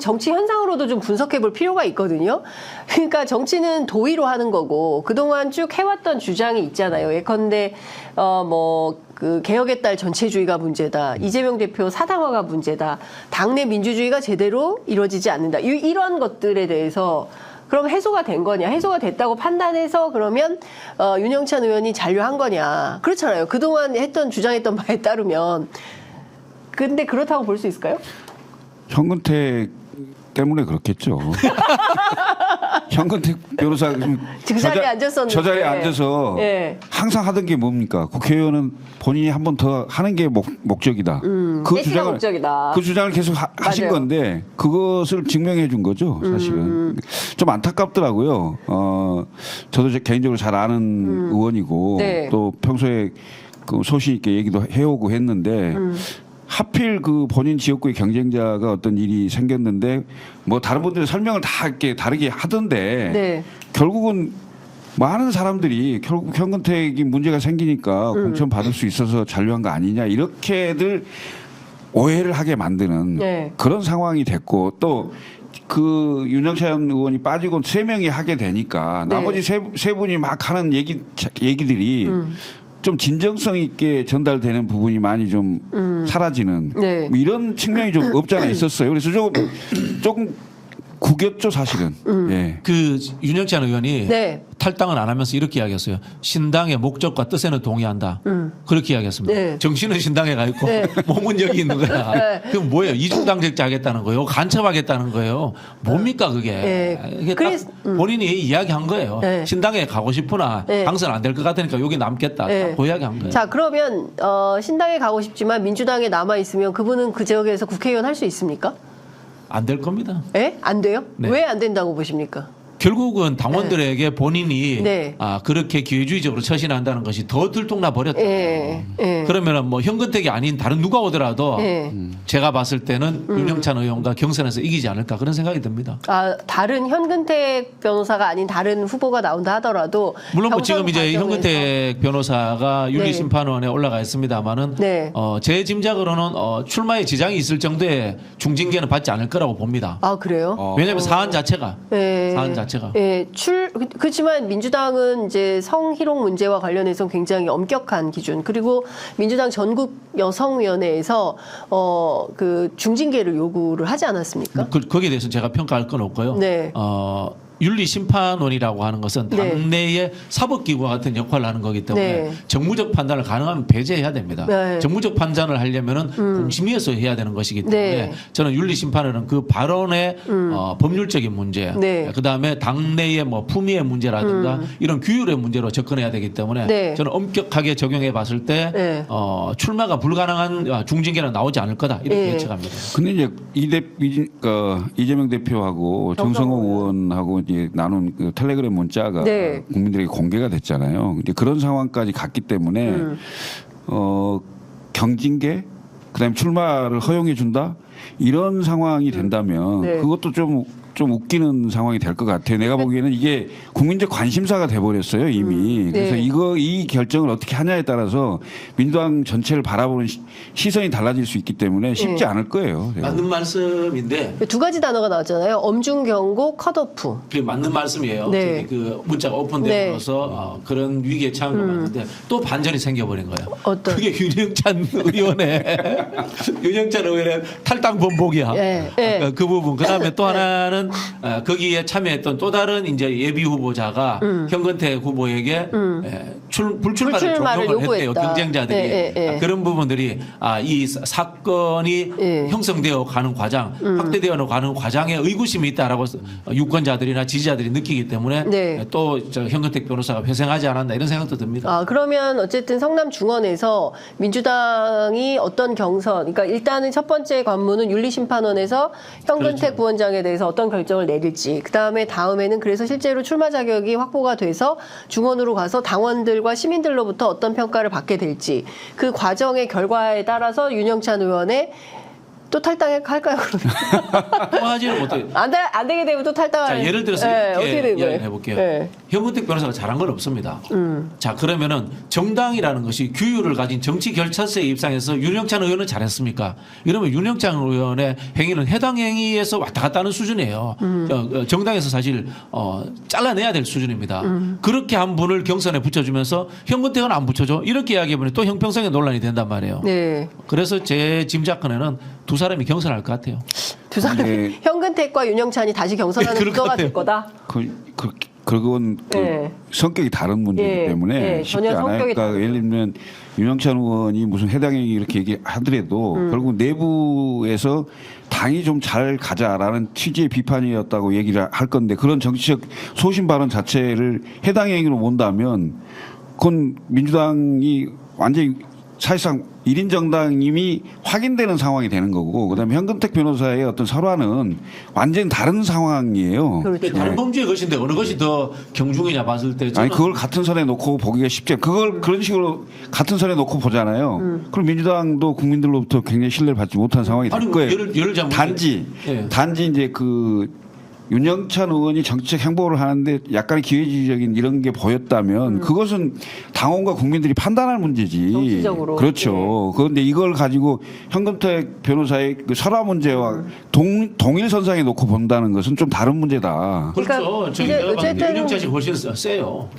정치 현상으로도 좀 분석해 볼 필요가 있거든요. 그러니까 정치는 도의로 하는 거고 그동안 쭉 해왔던 주장이 있잖아요. 예컨대 그 개혁의 딸 전체주의가 문제다. 이재명 대표 사당화가 문제다. 당내 민주주의가 제대로 이루어지지 않는다. 이런 것들에 대해서 그럼 해소가 된 거냐? 해소가 됐다고 판단해서 그러면 윤영찬 의원이 잔류한 거냐? 그렇잖아요. 그동안 주장했던 바에 따르면. 근데 그렇다고 볼 수 있을까요? 현근택 때문에 그렇겠죠. 현근택 변호사 그 자리에 앉았었는데 저 자리에 앉아서 네. 항상 하던 게 뭡니까? 국회의원은 본인이 한 번 더 하는 게 목적이다. 목적이다. 그 주장을 계속 하신 건데 그것을 증명해 준 거죠. 사실은 좀 안타깝더라고요. 저도 개인적으로 잘 아는 의원이고 네. 또 평소에 그 소신 있게 얘기도 해오고 했는데. 하필 그 본인 지역구의 경쟁자가 어떤 일이 생겼는데 뭐 다른 분들의 설명을 다 이렇게 다르게 하던데 네. 결국은 많은 사람들이 결국 현근택이 문제가 생기니까 공천 받을 수 있어서 잔류한 거 아니냐 이렇게들 오해를 하게 만드는 네. 그런 상황이 됐고 또 그 윤영찬 의원이 빠지고 3명이 하게 되니까 네. 나머지 세 분이 막 하는 얘기들이 좀 진정성 있게 전달되는 부분이 많이 좀 사라지는 네. 뭐 이런 측면이 좀 없지 않아 있었어요. 그래서 조금 구겼죠 사실은. 예. 그 윤영찬 의원이 네. 탈당을 안 하면서 이렇게 이야기했어요. 신당의 목적과 뜻에는 동의한다. 그렇게 이야기했습니다. 네. 정신은 신당에 가 있고 네. 몸은 여기 있는 거야. 네. 그럼 뭐예요? 이중당적자 하겠다는 거예요? 간첩하겠다는 거예요? 뭡니까 그게? 네. 이게 딱 본인이 이야기한 거예요. 네. 신당에 가고 싶으나 네. 당선 안 될 것 같으니까 여기 남겠다. 네. 그 이야기한 거예요. 자, 그러면 신당에 가고 싶지만 민주당에 남아 있으면 그분은 그 지역에서 국회의원 할 수 있습니까? 안 될 겁니다. 예? 안 돼요? 네. 왜 안 된다고 보십니까? 결국은 당원들에게 본인이 네. 그렇게 기회주의적으로 처신한다는 것이 더 들통나 버렸다. 예. 예. 그러면은 뭐 현근택이 아닌 다른 누가 오더라도 예. 제가 봤을 때는 윤영찬 의원과 경선에서 이기지 않을까 그런 생각이 듭니다. 다른 현근택 변호사가 아닌 다른 후보가 나온다 하더라도 물론 뭐 경선 지금 이제 과정에서 현근택 변호사가 윤리 네. 심판원에 올라가 있습니다만은 네. 제 짐작으로는 출마에 지장이 있을 정도의 중징계는 받지 않을 거라고 봅니다. 아, 그래요? 왜냐하면 사안 자체가 예. 사안 자체가 예, 그렇지만 민주당은 이제 성희롱 문제와 관련해서 굉장히 엄격한 기준 그리고 민주당 전국 여성위원회에서 그 중징계를 요구를 하지 않았습니까? 거기에 대해서는 제가 평가할 건 없고요. 네. 윤리심판원이라고 하는 것은 네. 당내의 사법기구와 같은 역할을 하는 거기 때문에 네. 정무적 판단을 가능하면 배제해야 됩니다. 네. 정무적 판단을 하려면은 공심위에서 해야 되는 것이기 때문에 네. 저는 윤리심판원은 그 발언의 법률적인 문제, 네. 그다음에 당내의 뭐 품위의 문제라든가 이런 규율의 문제로 접근해야 되기 때문에 네. 저는 엄격하게 적용해 봤을 때 네. 출마가 불가능한 중징계는 나오지 않을 거다 이렇게 네. 예측합니다. 근데 이제 이재명 대표하고 정성호 의원하고 이제 나눈 그 텔레그램 문자가 네. 국민들에게 공개가 됐잖아요. 이제 그런 상황까지 갔기 때문에 경징계, 그다음에 출마를 허용해 준다 이런 상황이 된다면 네. 그것도 좀 웃기는 상황이 될 것 같아요. 내가 보기에는 이게 국민적 관심사가 돼버렸어요 이미. 그래서 네. 이 결정을 어떻게 하냐에 따라서 민주당 전체를 바라보는 시선이 달라질 수 있기 때문에 쉽지 않을 거예요. 맞는 말씀인데 두 가지 단어가 나왔잖아요. 엄중경고, 컷오프. 그게 맞는 말씀이에요. 네. 그 문자가 오픈되면서 그런 위기에 처한 거 맞는데 또 반전이 생겨버린 거예요. 어떤? 그게 윤영찬 의원의 탈당 번복이야. 예, 예. 그 부분. 그 다음에 또 하나는 거기에 참여했던 또 다른 이제 예비 후보자가 현근택 후보에게 불출마를 종용을 했대요. 경쟁자들이. 예. 그런 부분들이 이 사건이 형성되어 가는 과정, 확대되어 가는 과정에 의구심이 있다라고 유권자들이나 지지자들이 느끼기 때문에 네. 또 현근택 변호사가 회생하지 않았나 이런 생각도 듭니다. 그러면 어쨌든 성남 중원에서 민주당이 어떤 경선, 그러니까 일단은 첫 번째 관문은 윤리심판원에서 현근택 그렇죠. 부원장에 대해서 어떤 결정을 내릴지, 다음에는 그래서 실제로 출마 자격이 확보가 돼서 중원으로 가서 당원들과 시민들로부터 어떤 평가를 받게 될지 그 과정의 결과에 따라서 윤영찬 의원의 또 탈당할까요? 그러면 또 하지는 못해요. 안 되게 되면 또 탈당할. 자, 예를 들어서 네, 이렇게 어떻게 되는 이야기를 거예요? 해볼게요. 네. 현근택 변호사가 잘한 건 없습니다. 자, 그러면은 정당이라는 것이 규율을 가진 정치 결사서의 입장에서 윤영찬 의원은 잘했습니까? 이러면 윤영찬 의원의 행위는 해당 행위에서 왔다 갔다 하는 수준이에요. 정당에서 사실 잘라내야 될 수준입니다. 그렇게 한 분을 경선에 붙여주면서 현근택은 안 붙여줘. 이렇게 이야기해보면 또 형평성의 논란이 된단 말이에요. 네. 그래서 제 짐작컨에는 두 사람이 경선할 것 같아요. 두 사람이 네. 현근택과 윤영찬이 다시 경선하는 그럴 것 구도가 될 같아요. 거다. 그건 네. 성격이 다른 문제이기 예, 때문에 예, 쉽지 전혀 않아요. 성격이 그러니까 예를 들면 윤영찬 의원이 무슨 해당 행위 이렇게 얘기하더라도 결국 내부에서 당이 좀 잘 가자라는 취지의 비판이었다고 얘기를 할 건데 그런 정치적 소신 발언 자체를 해당 행위로 본다면 그건 민주당이 완전히 사실상 1인 정당임이 확인되는 상황이 되는 거고 그다음에 현근택 변호사의 어떤 설화는 완전히 다른 상황이에요. 그렇죠. 다른 범죄의 것인데 어느 것이 더 경중이냐 봤을 때 저는 아니 그걸 같은 선에 놓고 보기가 쉽지 그걸 그런 식으로 같은 선에 놓고 보잖아요. 그럼 민주당도 국민들로부터 굉장히 신뢰를 받지 못한 상황이 될 아니, 거예요. 예를 들자면 단지 이제 그 윤영찬 의원이 정치적 행보를 하는데 약간의 기회주의적인 이런 게 보였다면 그것은 당원과 국민들이 판단할 문제지. 정치적으로. 그렇죠. 그런데 이걸 가지고 현근택 변호사의 그 설화 문제와 동일선상에 놓고 본다는 것은 좀 다른 문제다. 그렇죠. 그러니까 저희 이제 내가 봤을 때 어쨌든- 윤영찬 씨 훨씬 세요.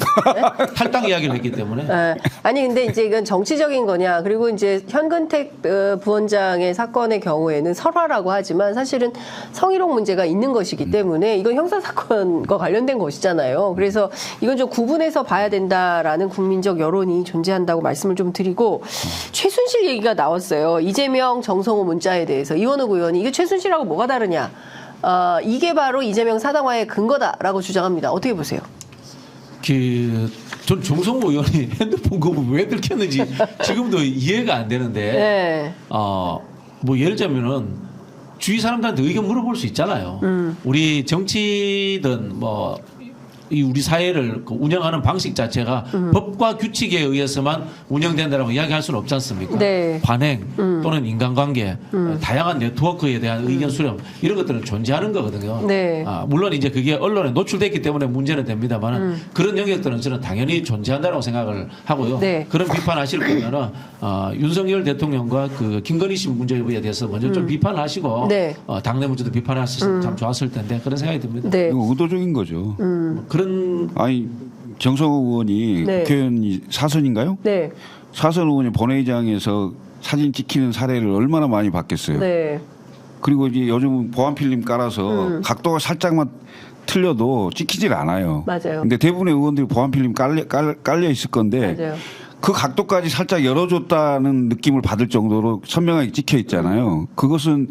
탈당 이야기를 했기 때문에. 네. 아니 근데 이제 이건 정치적인 거냐 그리고 이제 현근택 부원장의 사건의 경우에는 설화라고 하지만 사실은 성희롱 문제가 있는 것이기 때문에 이건 형사 사건과 관련된 것이잖아요. 그래서 이건 좀 구분해서 봐야 된다라는 국민적 여론이 존재한다고 말씀을 좀 드리고 최순실 얘기가 나왔어요. 이재명 정성호 문자에 대해서 이원욱 의원이 이게 최순실하고 뭐가 다르냐? 이게 바로 이재명 사당화의 근거다라고 주장합니다. 어떻게 보세요? 전 정성호 의원이 핸드폰 그거 왜 들켰는지 지금도 이해가 안 되는데 네. 뭐 예를 들자면은 주위 사람들한테 의견 물어볼 수 있잖아요. 우리 정치든 뭐 이 우리 사회를 운영하는 방식 자체가 법과 규칙에 의해서만 운영된다라고 이야기할 수는 없지 않습니까? 네. 관행 또는 인간관계, 다양한 네트워크에 대한 의견 수렴 이런 것들은 존재하는 거거든요. 네. 물론 이제 그게 언론에 노출됐기 때문에 문제는 됩니다만 그런 영역들은 저는 당연히 존재한다고 생각을 하고요. 네. 그런 비판하실 거면은 윤석열 대통령과 그 김건희 씨 문제에 대해서 먼저 좀 비판하시고 네. 당내 문제도 비판하셨으면 참 좋았을 텐데 그런 생각이 듭니다. 네. 이거 의도적인 거죠. 그런 아니 정성호 의원이 네. 국회의원이 사선인가요? 네. 사선 의원이 본회의장에서 사진 찍히는 사례를 얼마나 많이 봤겠어요. 네. 그리고 이제 요즘 보안 필름 깔아서 각도가 살짝만 틀려도 찍히질 않아요. 맞아요. 근데 대부분의 의원들이 보안 필름 깔려 있을 건데 맞아요. 그 각도까지 살짝 열어줬다는 느낌을 받을 정도로 선명하게 찍혀 있잖아요. 그것은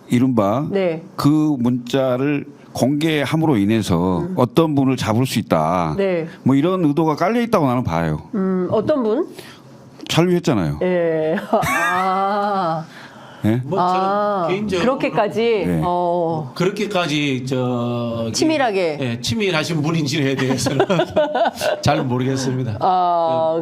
이른바 네. 그 문자를 공개함으로 인해서 어떤 분을 잡을 수 있다. 네. 뭐 이런 의도가 깔려 있다고 나는 봐요. 어떤 분? 잔류했잖아요. 예. 아. 예? 뭐 저는 개인적으로 그렇게까지. 네. 그렇게까지 치밀하게. 예, 치밀하신 분인지에 대해서는 잘 모르겠습니다.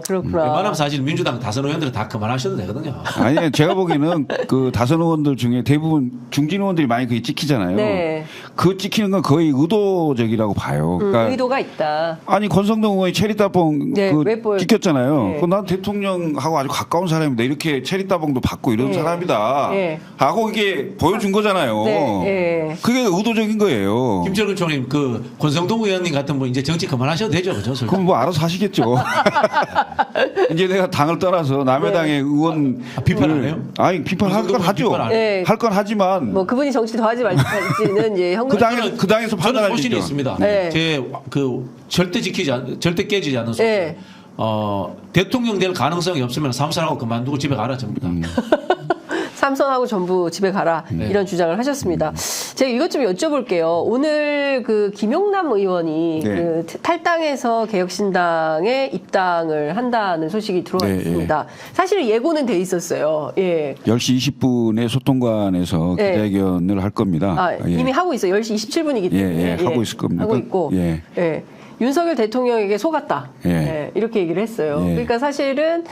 그렇구나. 웬만하면 사실 민주당 다선 의원들은 다 그만하셔도 되거든요. 아니 제가 보기에는 그 다선 의원들 중에 대부분 중진 의원들이 많이 그게 찍히잖아요. 네. 그 찍히는 건 거의 의도적이라고 봐요. 그러니까 의도가 있다. 아니 권성동 의원이 체리따봉 네, 그 왜 보여- 찍혔잖아요. 네. 그건 난 대통령하고 아주 가까운 사람인데 이렇게 체리따봉도 받고 이런 네. 사람이다. 네. 하고 이게 보여준 거잖아요. 네, 네. 그게 의도적인 거예요. 김철근 총리님, 그 권성동 의원님 같은 분 이제 정치 그만하셔도 되죠, 그죠? 그럼 뭐 알아서 하시겠죠. 이제 내가 당을 떠나서 남의 네. 당의 의원 비판 안 해요? 아니 비판할 건 하죠. 비판 안 해요? 네. 할 건 하지만 뭐 그분이 정치 더 하지 말지는 이제 그 당에서 저는 판단할 소신이 일이죠. 있습니다. 네. 제 그 절대 깨지지 않는 소신. 네. 대통령 될 가능성이 없으면 삼선하고 그만두고 집에 가라 전부 다. 삼선하고 전부 집에 가라 이런 주장을 하셨습니다. 제가 이것 좀 여쭤볼게요. 오늘 그 김용남 의원이 네. 그 탈당해서 개혁신당에 입당을 한다는 소식이 들어와 네, 있습니다. 사실은 예고는 돼 있었어요. 예. 10시 20분에 소통관에서 네. 기자회견을 할 겁니다. 예. 이미 하고 있어요. 10시 27분이기 때문에. 하고 있을 겁니다. 하고 있고. 예. 예. 윤석열 대통령에게 속았다. 예. 예, 이렇게 얘기를 했어요. 예. 그러니까 사실은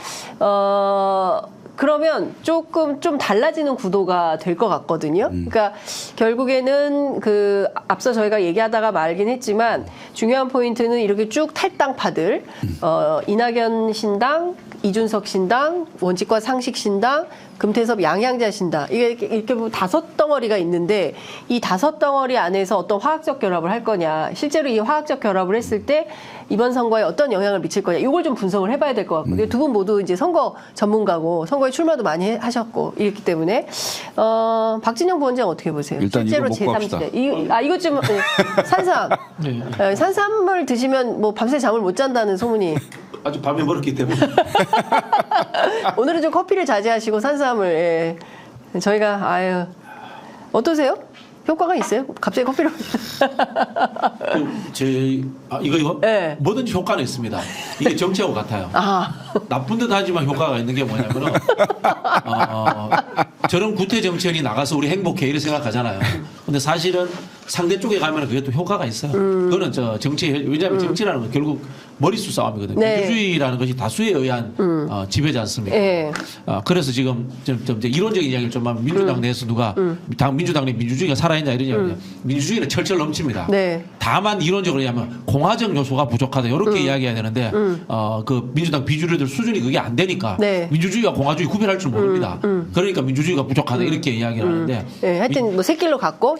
그러면 조금 좀 달라지는 구도가 될 것 같거든요. 그러니까 결국에는 그 앞서 저희가 얘기하다가 말긴 했지만 중요한 포인트는 이렇게 쭉 탈당파들 이낙연 신당, 이준석 신당, 원칙과 상식 신당, 금태섭 양양자 신당 이렇게 보면 5덩어리가 있는데 이 5덩어리 안에서 어떤 화학적 결합을 할 거냐, 실제로 이 화학적 결합을 했을 때 이번 선거에 어떤 영향을 미칠 거냐, 이걸 좀 분석을 해봐야 될 것 같거든요. 두 분 모두 이제 선거 전문가고 선거에 출마도 많이 하셨고 이렇기 때문에 박진영 부원장 어떻게 보세요? 일단 실제로 이거 먹고 합시다. 제3지대 이것 좀 산삼 산삼을 드시면 뭐 밤새 잠을 못 잔다는 소문이. 아주 밤에 멀었기 때문에. 오늘은 좀 커피를 자제하시고 산삼을 저희가 어떠세요? 효과가 있어요? 갑자기 커피를 이거 네. 뭐든지 효과는 있습니다. 이게 정치하고 같아요. 나쁜 듯 하지만 효과가 있는 게 뭐냐면은 저런 구태 정치인이 나가서 우리 행복해 이렇게 생각하잖아요. 근데 사실은 상대 쪽에 가면 그게 또 효과가 있어요. 그거는 왜냐하면 정치라는 건 결국 머릿수 싸움이거든요. 네. 민주주의라는 것이 다수에 의한 지배지 않습니까? 네. 그래서 지금 좀 이제 이론적인 이야기를 좀 하면 민주당 내에서 누가 민주당 내 민주주의가 살아있냐 이런 이야기냐. 민주주의는 철철 넘칩니다. 네. 다만 이론적으로 하면 공화적 요소가 부족하다 이렇게 이야기해야 되는데 그 민주당 비주류들 수준이 그게 안 되니까 네. 민주주의와 공화주의 구별할 줄 모릅니다. 그러니까 민주주의가 부족하다 이렇게 이야기를 하는데 하여튼 뭐 새길로 갔고